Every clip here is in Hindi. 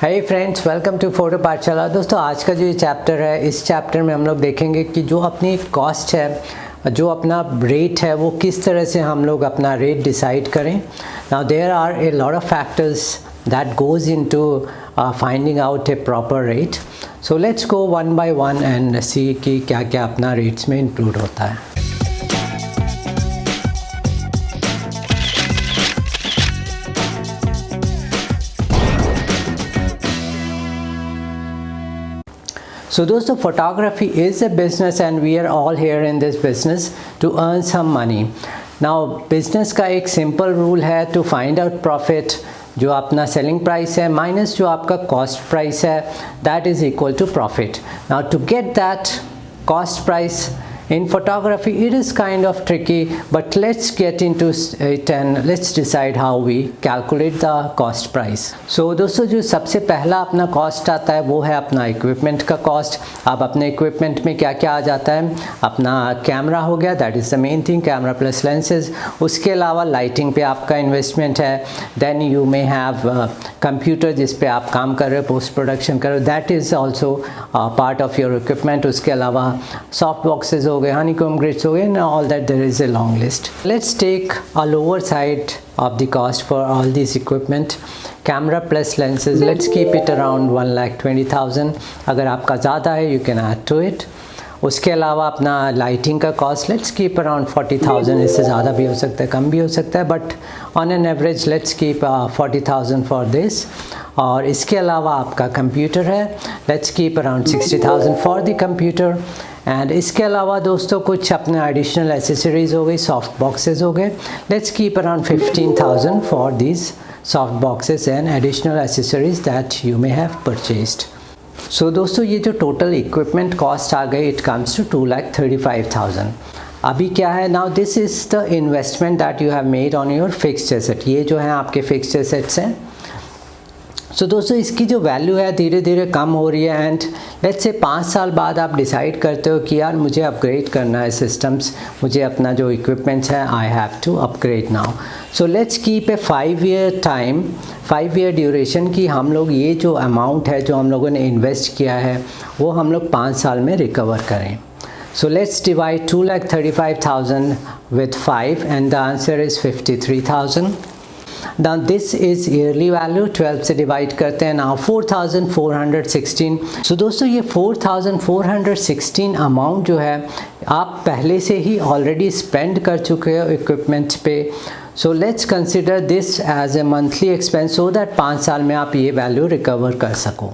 Hey friends, welcome to photo Pathshala. दोस्तों, आज का जो ये चैप्टर है, इस चैप्टर में हम लोग देखेंगे कि जो अपनी कॉस्ट है, जो अपना रेट है, वो किस तरह से हम लोग अपना रेट डिसाइड करें। Now there are a lot of factors that goes into finding out a proper rate. So let's go one by one and see कि क्या क्या अपना रेट्स में इंक्लूड होता है। So दोस्तों, photography is a business and we are all here in this business to earn some money. Now business का एक simple rule है to find out profit, जो अपना selling price है minus जो आपका cost price है, that is equal to profit. Now to get that cost price in photography, it is kind of tricky, but let's get into it and let's decide how we calculate the cost price. So दोस्तों, जो सबसे पहला अपना cost आता है वो है अपना equipment का cost। अब अपने equipment में क्या क्या आ जाता है? अपना कैमरा हो गया, that is the main thing, camera plus lenses। उसके अलावा लाइटिंग पे आपका इन्वेस्टमेंट है। Then you may have computer जिस पे आप काम कर रहे हो, पोस्ट प्रोडक्शन कर रहे हो, that is also part of your equipment। उसके अलावा सॉफ्ट बॉक्सेस हो गए, honeycomb grids हो गए, and all that, there is a long list. Let's take a lower side of the cost for all these equipment. Camera plus lenses, let's keep it around 1,20,000. अगर आपका ज़्यादा है, you can add to it. उसके अलावा अपना लाइटिंग का कॉस्ट लेट्स कीप अराउंड 40,000। इससे ज़्यादा भी हो सकता है, कम भी हो सकता है, but on an average let's keep 40,000 for this. और इसके अलावा आपका कंप्यूटर है, let's keep around 60,000 for the computer. And इसके अलावा दोस्तों कुछ अपने एडिशनल एसेसरीज हो गई, सॉफ्ट बॉक्सेस हो गए, let's keep around 15,000 for these soft boxes and additional accessories that you may have purchased. So दोस्तों, ये जो टोटल इक्विपमेंट कॉस्ट आ गई, इट कम्स टू 2,35,000। अभी क्या है, now this is the investment that you have made on your fixed asset. ये जो है आपके फिक्स्ड एसेट्स हैं। सो दोस्तों, इसकी जो वैल्यू है धीरे धीरे कम हो रही है एंड लेट्स से 5 साल बाद आप डिसाइड करते हो कि यार मुझे अपग्रेड करना है सिस्टम्स, मुझे अपना जो इक्विपमेंट्स है I have to upgrade now. So let's keep a 5 year time, 5 year duration की हम लोग ये जो अमाउंट है जो हम लोगों ने इन्वेस्ट किया है वो हम लोग 5 साल में रिकवर करें। So let's divide 2,35,000 with 5 and the answer is 53,000। Now this is yearly value, 12 से डिवाइड करते हैं। now 4,416। सो दोस्तों, ये 4,416 अमाउंट जो है आप पहले से ही ऑलरेडी स्पेंड कर चुके हो इक्विपमेंट पे। So let's consider this as a monthly expense so that 5 साल में आप ये वैल्यू रिकवर कर सको।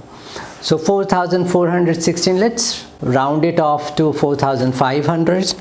So 4,416, let's round it off to 4,500।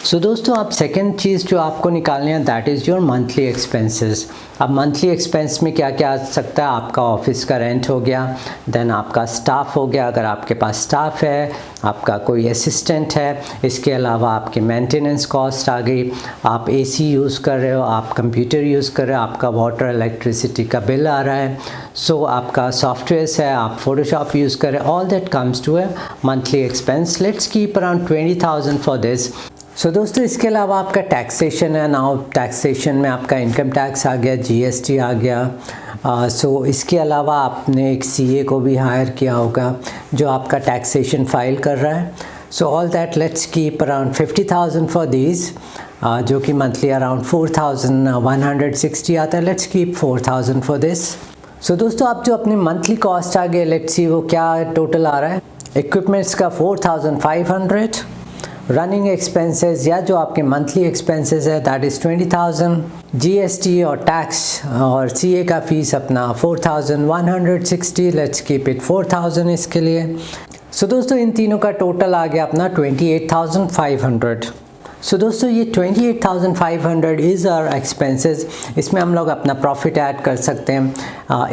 So दोस्तों, अब सेकेंड चीज़ जो आपको निकालनी है that is your monthly expenses. अब मंथली एक्सपेंस में क्या क्या आ सकता है? आपका ऑफिस का रेंट हो गया, देन आपका स्टाफ हो गया अगर आपके पास स्टाफ है, आपका कोई असिस्टेंट है, इसके अलावा आपकी मेंटेनेंस कॉस्ट आ गई, आप एसी यूज़ कर रहे हो, आप कंप्यूटर यूज़ कर रहे हो, आपका वाटर इलेक्ट्रिसिटी का बिल आ रहा है, सो आपका सॉफ्टवेयर है, आप फोटोशॉप यूज़ कर रहे हो, all that comes to a monthly expense. Let's keep around 20,000 for this. So दोस्तों, इसके अलावा आपका टैक्सेशन है। नाउ टैक्सेशन में आपका इनकम टैक्स आ गया, जीएसटी आ गया। सो इसके अलावा आपने एक सीए को भी हायर किया होगा जो आपका टैक्सेशन फाइल कर रहा है। So all that let's keep around 50,000 for these, जो कि मंथली अराउंड 4,160 आता है। Let's keep 4,000 for this. So दोस्तों, आप जो अपनी मंथली कॉस्ट आ गए, लेट्स सी वो क्या टोटल आ रहा है। इक्विपमेंट्स का 4,500, रनिंग एक्सपेंसेस या जो आपके मंथली एक्सपेंसेस है दैट इज़ 20,000, जीएसटी और टैक्स और सीए का फीस अपना 4,160, लेट्स कीप इट 4,000 इसके लिए। सो दोस्तों, इन तीनों का टोटल आ गया अपना 28,500। सो दोस्तों, ये 28,500 इज़ आवर एक्सपेंसेस। इसमें हम लोग अपना प्रॉफिट ऐड कर सकते हैं।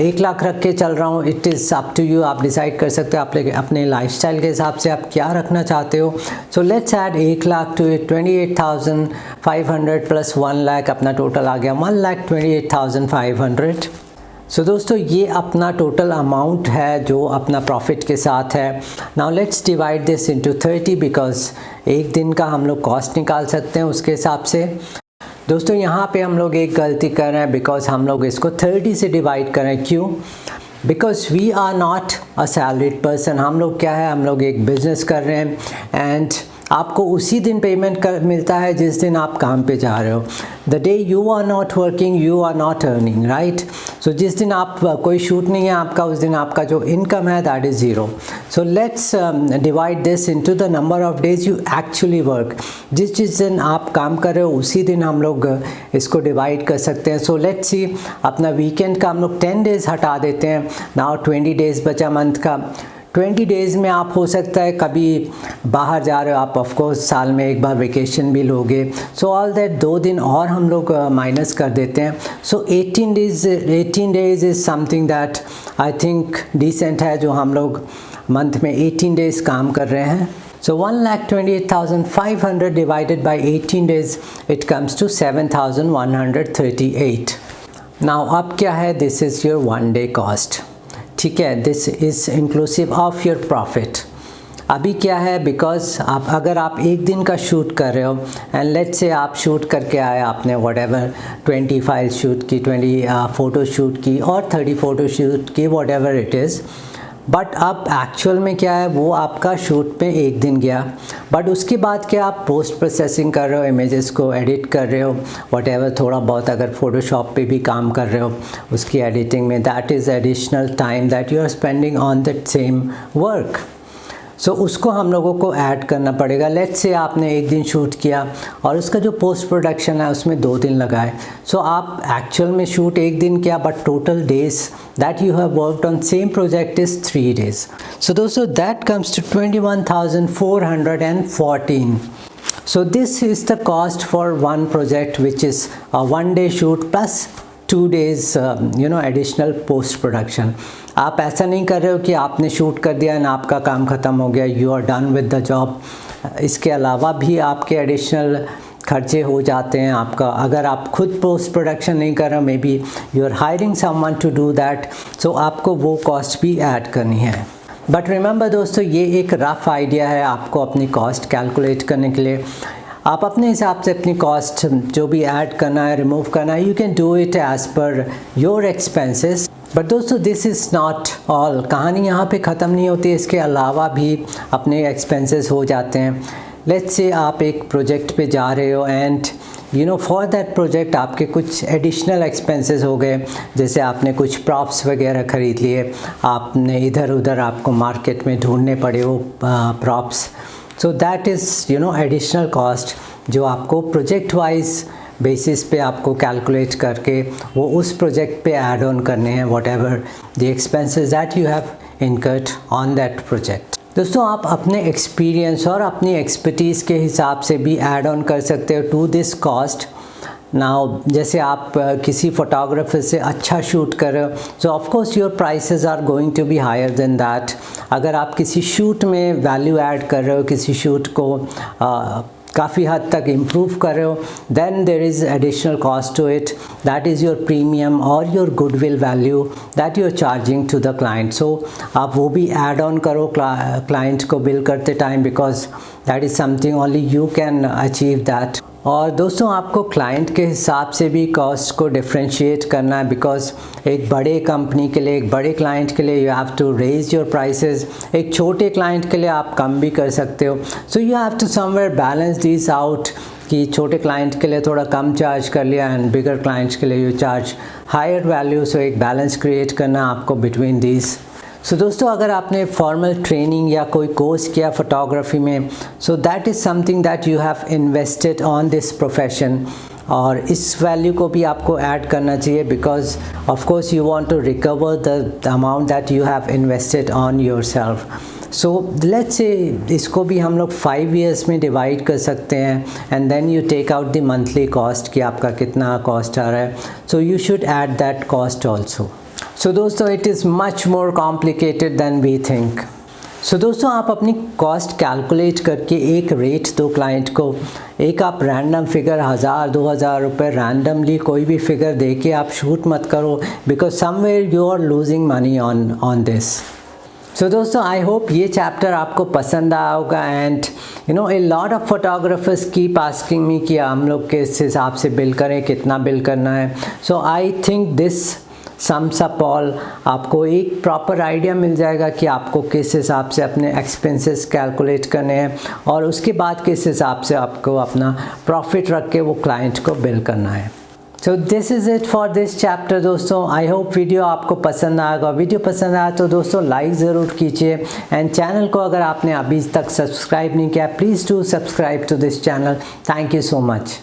1 लाख रख के चल रहा हूँ, it is up to you, आप डिसाइड कर सकते हो आप अपने लाइफस्टाइल के हिसाब से आप क्या रखना चाहते हो। So let's add 1 lakh to it, 28,500 plus 1 lakh, अपना टोटल आ गया 1,28,500। सो दोस्तों, ये अपना टोटल अमाउंट है जो अपना प्रॉफिट के साथ है। Now let's divide this into 30 because एक दिन का हम लोग कॉस्ट निकाल सकते हैं उसके हिसाब से। दोस्तों, यहाँ पे हम लोग एक गलती कर रहे हैं बिकॉज हम लोग इसको 30 से डिवाइड कर रहे हैं। क्यों? Because we are not a salaried person. हम लोग क्या है, हम लोग एक बिजनेस कर रहे हैं एंड आपको उसी दिन पेमेंट मिलता है जिस दिन आप काम पे जा रहे हो। The day you are not working you are not earning, right. So जिस दिन आप कोई शूट नहीं है आपका, उस दिन आपका जो इनकम है that is zero. So let's divide this into the number of days you actually work. जिस दिन आप काम कर रहे हो उसी दिन हम लोग इसको डिवाइड कर सकते हैं। सो लेट्स सी, अपना वीकेंड का हम लोग 10 डेज़ हटा देते हैं। नाउ 20 डेज़ बचा मंथ का। 20 डेज़ में आप हो सकता है कभी बाहर जा रहे हो, आप ऑफ कोर्स साल में एक बार वेकेशन भी लोगे। सो ऑल दैट 2 दिन और हम लोग माइनस कर देते हैं। So 18 days is something that I think decent है, जो हम लोग मंथ में 18 डेज़ काम कर रहे हैं। So 1,28,500 divided by 18 days, it comes to 7,138. Now अब क्या है, this is your 1 day cost, ठीक है। This is inclusive of your profit. अभी क्या है, बिकॉज अगर आप एक दिन का शूट कर रहे हो एंड लेट्स से आप शूट करके आए, आपने व्हाटएवर 20 फाइल शूट की, 20 फ़ोटो शूट की और 30 फ़ोटो शूट की, व्हाटएवर इट इज़। बट अब एक्चुअल में क्या है, वो आपका शूट पे एक दिन गया, बट उसके बाद क्या आप पोस्ट प्रोसेसिंग कर रहे हो, इमेजेस को एडिट कर रहे हो, व्हाटएवर, थोड़ा बहुत अगर फोटोशॉप पे भी काम कर रहे हो उसकी एडिटिंग में, that is additional time that you are spending on that same work. So उसको हम लोगों को ऐड करना पड़ेगा। लेट्स से आपने एक दिन शूट किया और उसका जो पोस्ट प्रोडक्शन है उसमें 2 दिन लगाए। सो आप एक्चुअल में शूट एक दिन किया, but total days that you have worked on same project is 3 days. So दोस्तों that comes to 21,414. So this is the cost for one project, which is a 1 day shoot plus 2 days additional post production. आप ऐसा नहीं कर रहे हो कि आपने शूट कर दिया ना, आपका काम ख़त्म हो गया, you are done with the job. इसके अलावा भी आपके एडिशनल खर्चे हो जाते हैं आपका। अगर आप खुद पोस्ट प्रोडक्शन नहीं कर रहे हो, maybe you are hiring someone to do that, so आपको वो कॉस्ट भी ऐड करनी है। बट रिमेंबर दोस्तों, ये एक रफ़ आइडिया है आपको अपनी कॉस्ट कैलकुलेट करने के लिए। आप अपने हिसाब से अपनी कॉस्ट जो भी ऐड करना है, रिमूव करना है, you can do it as per your expenses. But दोस्तों दिस इज़ नॉट ऑल, कहानी यहाँ पे ख़त्म नहीं होती, इसके अलावा भी अपने एक्सपेंसेस हो जाते हैं। लेट्स से आप एक प्रोजेक्ट पे जा रहे हो एंड फॉर दैट प्रोजेक्ट आपके कुछ एडिशनल एक्सपेंसेस हो गए, जैसे आपने कुछ प्रॉप्स वगैरह ख़रीद लिए, आपने इधर उधर आपको मार्केट में ढूंढने पड़े वो props. So that is additional cost जो आपको प्रोजेक्ट वाइज बेसिस पे आपको कैलकुलेट करके वो उस प्रोजेक्ट पे ऐड ऑन करने हैं, whatever the expenses that you have incurred on that project. दोस्तों आप अपने एक्सपीरियंस और अपनी एक्सपर्टीज़ के हिसाब से भी ऐड ऑन कर सकते हो टू दिस कॉस्ट। नाउ जैसे आप किसी फोटोग्राफर से अच्छा शूट कर रहे हो, so of course your prices are going to be higher than that. अगर आप किसी शूट में वैल्यू ऐड कर रहे हो, किसी शूट को काफ़ी हद तक इम्प्रूव कर रहे हो, then there is additional cost to it, that is your premium और your goodwill value that you are charging to the client. So आप वो भी ऐड ऑन करो क्लाइंट को बिल करते time, because that is something only you can achieve that. और दोस्तों आपको क्लाइंट के हिसाब से भी कॉस्ट को डिफ्रेंशिएट करना है, बिकॉज एक बड़े कंपनी के लिए, एक बड़े क्लाइंट के लिए you have to raise your prices, एक छोटे क्लाइंट के लिए आप कम भी कर सकते हो। So you have to somewhere balance this out, कि छोटे क्लाइंट के लिए थोड़ा कम चार्ज कर लिया एंड बिगर क्लाइंट्स के लिए यू चार्ज हायर वैल्यू। सो एक बैलेंस क्रिएट करना आपको बिटवीन दिस। सो दोस्तों अगर आपने फॉर्मल ट्रेनिंग या कोई कोर्स किया फोटोग्राफी में, so that is something that you have invested on this profession, और इस वैल्यू को भी आपको ऐड करना चाहिए, because of course you want to recover the amount that you have invested on yourself. So let's say इसको भी हम लोग 5 years में डिवाइड कर सकते हैं and then you take out the monthly cost कि आपका कितना कॉस्ट आ रहा है। So you should add that cost also. So दोस्तों it is much more complicated than we think. So दोस्तों आप अपनी कॉस्ट कैलकुलेट करके एक रेट दो क्लाइंट को, एक आप रैंडम फिगर 1000-2000 रुपये रैंडमली कोई भी फिगर दे के आप शूट मत करो, because somewhere you are losing money on this. So दोस्तों आई होप ये चैप्टर आपको पसंद आया होगा, and a lot of photographers keep asking me कि हम लोग किस हिसाब से बिल करें, कितना बिल करना है। So I think this sums up all, आपको एक प्रॉपर आइडिया मिल जाएगा कि आपको किस हिसाब से अपने एक्सपेंसेस कैलकुलेट करने हैं और उसके बाद किस हिसाब से आपको अपना प्रॉफिट रख के वो क्लाइंट को बिल करना है। So this is it for this chapter दोस्तों। आई होप वीडियो आपको पसंद आएगा। वीडियो पसंद आया तो दोस्तों लाइक ज़रूर कीजिए एंड चैनल को अगर आपने अभी तक सब्सक्राइब नहीं किया please do subscribe to this channel. Thank you so much.